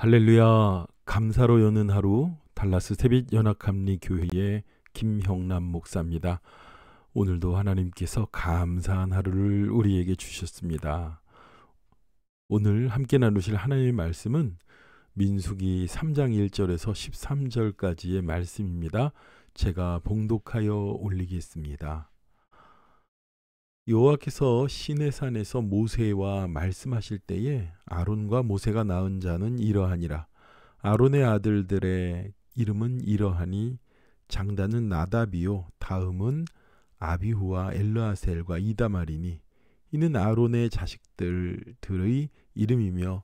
할렐루야. 감사로 여는 하루 달라스 새빛연합감리교회의 김형남 목사입니다. 오늘도 하나님께서 감사한 하루를 우리에게 주셨습니다. 오늘 함께 나누실 하나님의 말씀은 민수기 3장 1절에서 13절까지의 말씀입니다. 제가 봉독하여 올리겠습니다. 여호와께서 시내산에서 모세와 말씀하실 때에 아론과 모세가 낳은 자는 이러하니라. 아론의 아들들의 이름은 이러하니 장단은 나답이요 다음은 아비후와 엘르아셀과 이다말이니 이는 아론의 자식들의 이름이며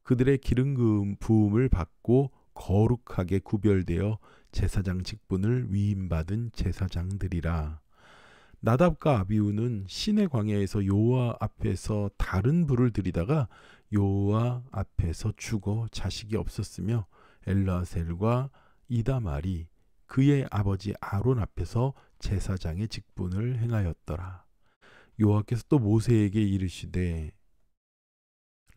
그들의 기름 부음을 받고 거룩하게 구별되어 제사장 직분을 위임받은 제사장들이라. 나답과 아비후는 시내 광야에서 여호와 앞에서 다른 불을 들이다가 여호와 앞에서 죽어 자식이 없었으며 엘르아셀과 이다말이 그의 아버지 아론 앞에서 제사장의 직분을 행하였더라. 여호와께서 또 모세에게 이르시되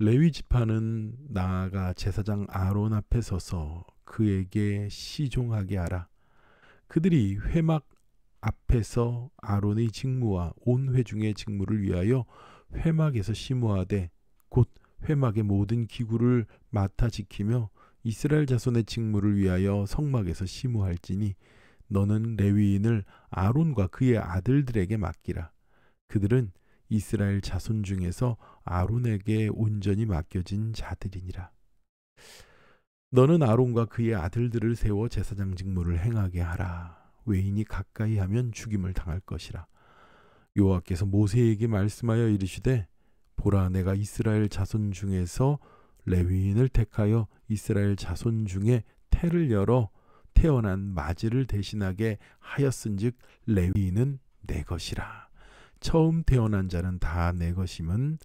레위 지파는 나아가 제사장 아론 앞에 서서 그에게 시종하게 하라. 그들이 회막 앞에서 아론의 직무와 온 회중의 직무를 위하여 회막에서 심호하되 곧 회막의 모든 기구를 맡아 지키며 이스라엘 자손의 직무를 위하여 성막에서 심호할지니 너는 레위인을 아론과 그의 아들들에게 맡기라. 그들은 이스라엘 자손 중에서 아론에게 온전히 맡겨진 자들이니라. 너는 아론과 그의 아들들을 세워 제사장 직무를 행하게 하라. 외인이 가까이 하면 죽임을 당할 것이라. 여호와께서 모세에게 말씀하여 이르시되 보라, 내가 이스라엘 자손 중에서 레위인을 택하여 이스라엘 자손 중에 태를 열어 태어난 마지를 대신하게 하였은즉 레위인은 내 것이라. 처음 태어난 자는 다 내 것임은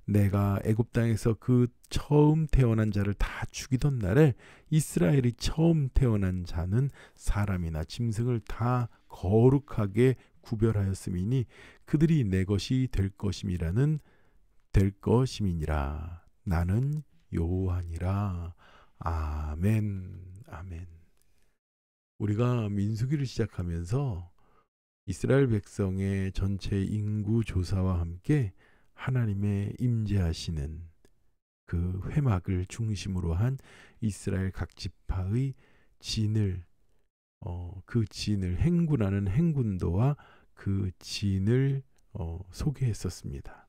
내가 애굽 땅에서 그 처음 태어난 자를 다 죽이던 날에 이스라엘이 처음 태어난 자는 사람이나 짐승을 다 거룩하게 구별하였음이니 그들이 내 것이 될 것임이니라. 나는 여호와니라. 아멘. 아멘. 우리가 민수기를 시작하면서 이스라엘 백성의 전체 인구 조사와 함께 하나님의 임재하시는 그 회막을 중심으로 한 이스라엘 각 지파의 진을 그 진을 행군하는 행군도와 그 진을 소개했었습니다.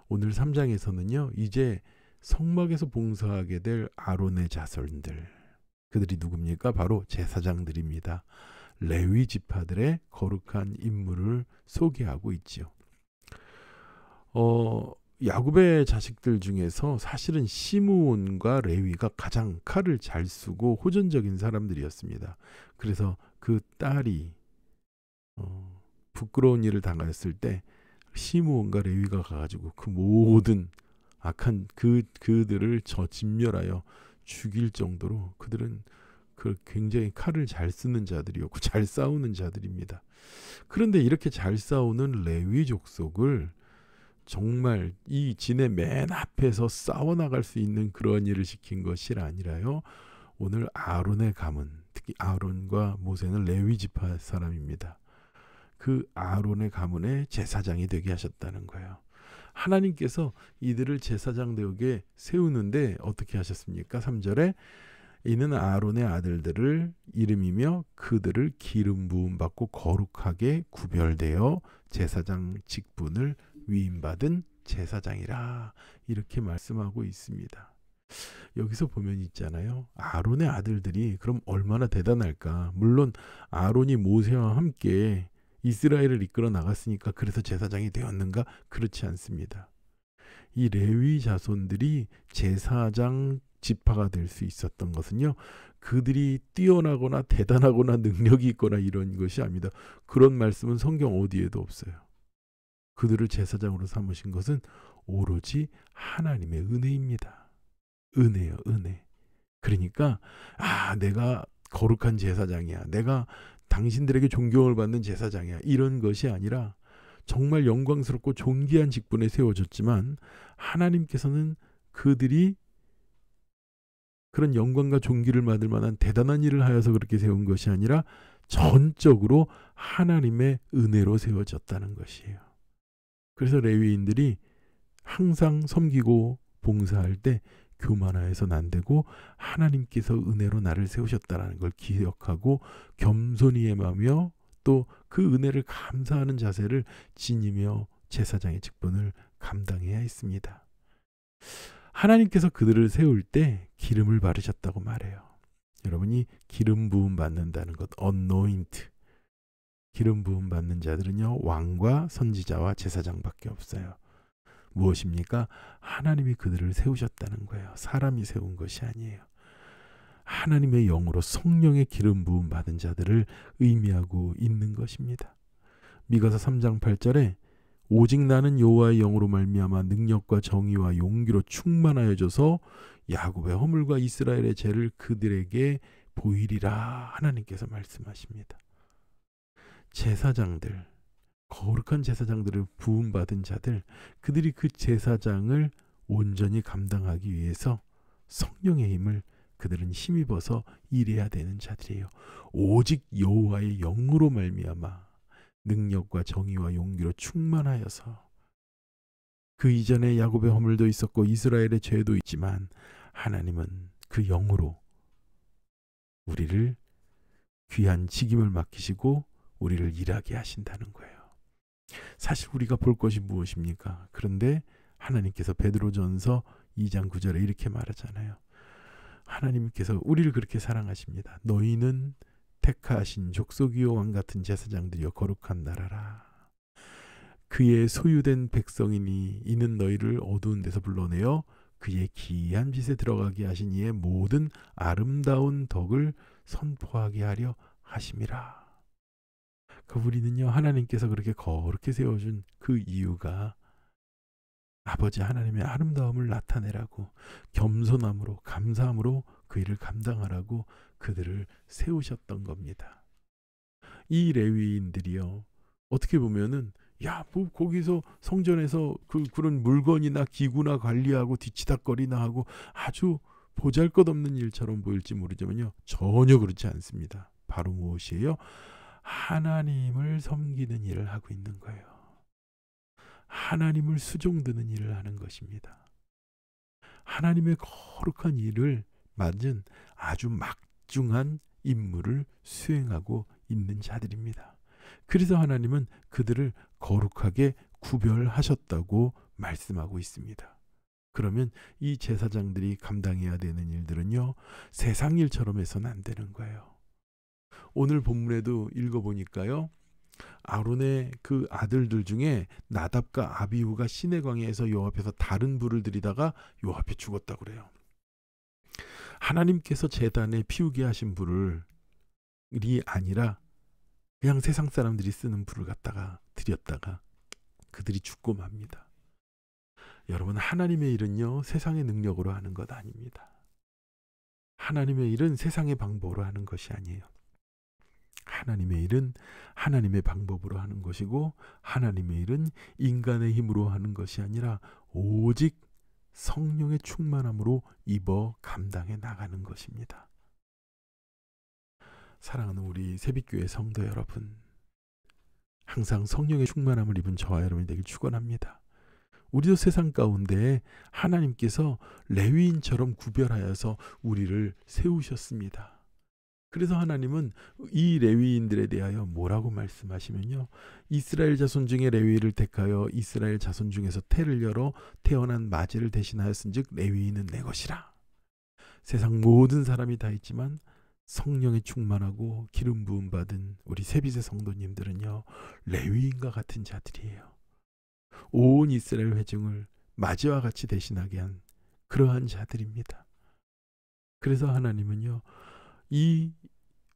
오늘 3장에서는요. 이제 성막에서 봉사하게 될 아론의 자손들, 그들이 누굽니까? 바로 제사장들입니다. 레위 지파들의 거룩한 인물을 소개하고 있지요. 야곱의 자식들 중에서 사실은 시므온과 레위가 가장 칼을 잘 쓰고 호전적인 사람들이었습니다. 그래서 그 딸이 부끄러운 일을 당하였을 때 시므온과 레위가 가가지고 그 모든 악한 그들을 진멸하여 죽일 정도로 그들은 굉장히 칼을 잘 쓰는 자들이었고 잘 싸우는 자들입니다. 그런데 이렇게 잘 싸우는 레위 족속을 정말 이 진의 맨 앞에서 싸워나갈 수 있는 그런 일을 시킨 것이 아니라요. 오늘 아론의 가문, 특히 아론과 모세는 레위 지파 사람입니다. 그 아론의 가문의 제사장이 되게 하셨다는 거예요. 하나님께서 이들을 제사장 되게 세우는데 어떻게 하셨습니까? 3절에 이는 아론의 아들들을 이름이며 그들을 기름 부음 받고 거룩하게 구별되어 제사장 직분을 위임받은 제사장이라 이렇게 말씀하고 있습니다. 여기서 보면 있잖아요. 아론의 아들들이 그럼 얼마나 대단할까. 물론 아론이 모세와 함께 이스라엘을 이끌어 나갔으니까 그래서 제사장이 되었는가? 그렇지 않습니다. 이 레위 자손들이 제사장 지파가 될 수 있었던 것은요. 그들이 뛰어나거나 대단하거나 능력이 있거나 이런 것이 아닙니다. 그런 말씀은 성경 어디에도 없어요. 그들을 제사장으로 삼으신 것은 오로지 하나님의 은혜입니다. 은혜요, 은혜. 그러니까 내가 거룩한 제사장이야. 내가 당신들에게 존경을 받는 제사장이야. 이런 것이 아니라 정말 영광스럽고 존귀한 직분에 세워졌지만 하나님께서는 그들이 그런 영광과 존귀를 받을 만한 대단한 일을 하여서 그렇게 세운 것이 아니라 전적으로 하나님의 은혜로 세워졌다는 것이에요. 그래서 레위인들이 항상 섬기고 봉사할 때 교만하여서는 안 되고 하나님께서 은혜로 나를 세우셨다는 걸 기억하고 겸손히 임하며 또 그 은혜를 감사하는 자세를 지니며 제사장의 직분을 감당해야 했습니다. 하나님께서 그들을 세울 때 기름을 바르셨다고 말해요. 여러분이 기름 부음 받는다는 것, anoint. 기름 부음 받는 자들은요, 왕과 선지자와 제사장밖에 없어요. 무엇입니까? 하나님이 그들을 세우셨다는 거예요. 사람이 세운 것이 아니에요. 하나님의 영으로 성령의 기름 부음 받은 자들을 의미하고 있는 것입니다. 미가서 3장 8절에 오직 나는 여호와의 영으로 말미암아 능력과 정의와 용기로 충만하여져서 야곱의 허물과 이스라엘의 죄를 그들에게 보이리라 하나님께서 말씀하십니다. 제사장들, 거룩한 제사장들을 부음받은 자들, 그들이 그 제사장을 온전히 감당하기 위해서 성령의 힘을 그들은 힘입어서 일해야 되는 자들이에요. 오직 여호와의 영으로 말미암아 능력과 정의와 용기로 충만하여서, 그 이전에 야곱의 허물도 있었고 이스라엘의 죄도 있지만 하나님은 그 영으로 우리를 귀한 직임을 맡기시고 우리를 일하게 하신다는 거예요. 사실 우리가 볼 것이 무엇입니까? 그런데 하나님께서 베드로전서 2장 9절에 이렇게 말하잖아요. 하나님께서 우리를 그렇게 사랑하십니다. 너희는 택하신 족속이요 왕 같은 제사장들이요 거룩한 나라라. 그의 소유된 백성이니 이는 너희를 어두운 데서 불러내어 그의 기이한 빛에 들어가게 하신 이의 모든 아름다운 덕을 선포하게 하려 하심이라. 우리는요, 하나님께서 그렇게 거룩히 세워준 그 이유가 아버지 하나님의 아름다움을 나타내라고, 겸손함으로 감사함으로 그 일을 감당하라고 그들을 세우셨던 겁니다. 이 레위인들이요, 어떻게 보면은 뭐 거기서 성전에서 그런 물건이나 기구나 관리하고 뒤치다거리나 하고 아주 보잘것없는 일처럼 보일지 모르지만요, 전혀 그렇지 않습니다. 바로 무엇이에요? 하나님을 섬기는 일을 하고 있는 거예요. 하나님을 수종드는 일을 하는 것입니다. 하나님의 거룩한 일을 맡은 아주 막중한 임무를 수행하고 있는 자들입니다. 그래서 하나님은 그들을 거룩하게 구별하셨다고 말씀하고 있습니다. 그러면 이 제사장들이 감당해야 되는 일들은요, 세상 일처럼 해서는 안 되는 거예요. 오늘 본문에도 읽어보니까요, 아론의 그 아들들 중에 나답과 아비후가 시내 광야에서 여호와 앞에서 다른 불을 들이다가 여호와 앞에 죽었다고 그래요. 하나님께서 제단에 피우게 하신 불이 아니라 그냥 세상 사람들이 쓰는 불을 갖다가 들였다가 그들이 죽고 맙니다. 여러분, 하나님의 일은요, 세상의 능력으로 하는 것 아닙니다. 하나님의 일은 세상의 방법으로 하는 것이 아니에요. 하나님의 일은 하나님의 방법으로 하는 것이고, 하나님의 일은 인간의 힘으로 하는 것이 아니라 오직 성령의 충만함으로 입어 감당해 나가는 것입니다. 사랑하는 우리 새빛교회 성도 여러분, 항상 성령의 충만함을 입은 저와 여러분이 되길 축원합니다. 우리도 세상 가운데 하나님께서 레위인처럼 구별하여서 우리를 세우셨습니다. 그래서 하나님은 이 레위인들에 대하여 뭐라고 말씀하시면요, 이스라엘 자손 중에 레위를 택하여 이스라엘 자손 중에서 태를 열어 태어난 마제를 대신하였은즉 레위인은 내 것이라. 세상 모든 사람이 다 있지만 성령에 충만하고 기름 부음 받은 우리 새빛의 성도님들은요, 레위인과 같은 자들이에요. 온 이스라엘 회중을 마제와 같이 대신하게 한 그러한 자들입니다. 그래서 하나님은요, 이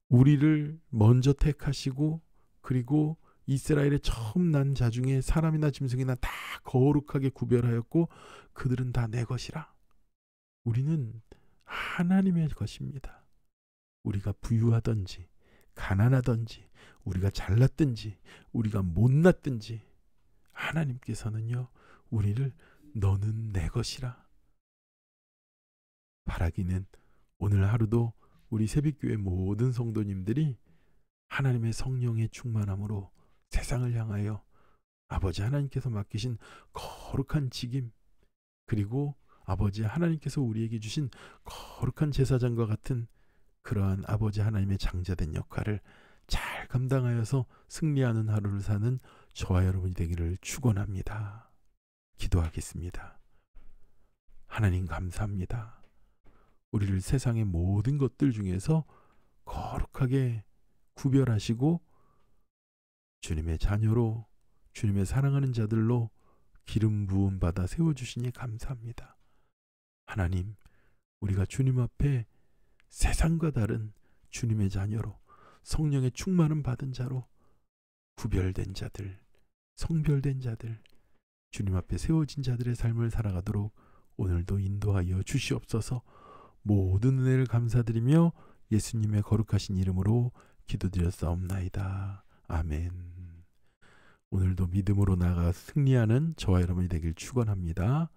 우리를 먼저 택하시고, 그리고 이스라엘의 처음 난 자 중에 사람이나 짐승이나 다 거룩하게 구별하였고 그들은 다 내 것이라. 우리는 하나님의 것입니다. 우리가 부유하든지 가난하든지 우리가 잘났든지 우리가 못났든지 하나님께서는요, 우리를 너는 내 것이라. 바라기는 오늘 하루도 우리 새빛교회 모든 성도님들이 하나님의 성령의 충만함으로 세상을 향하여 아버지 하나님께서 맡기신 거룩한 직임, 그리고 아버지 하나님께서 우리에게 주신 거룩한 제사장과 같은 그러한 아버지 하나님의 장자된 역할을 잘 감당하여서 승리하는 하루를 사는 저와 여러분이 되기를 축원합니다. 기도하겠습니다. 하나님 감사합니다. 우리를 세상의 모든 것들 중에서 거룩하게 구별하시고 주님의 자녀로, 주님의 사랑하는 자들로 기름 부음 받아 세워주시니 감사합니다. 하나님, 우리가 주님 앞에 세상과 다른 주님의 자녀로, 성령의 충만을 받은 자로, 구별된 자들, 성별된 자들, 주님 앞에 세워진 자들의 삶을 살아가도록 오늘도 인도하여 주시옵소서. 모든 은혜를 감사드리며 예수님의 거룩하신 이름으로 기도드렸사옵나이다. 아멘. 오늘도 믿음으로 나아가 승리하는 저와 여러분이 되길 축원합니다.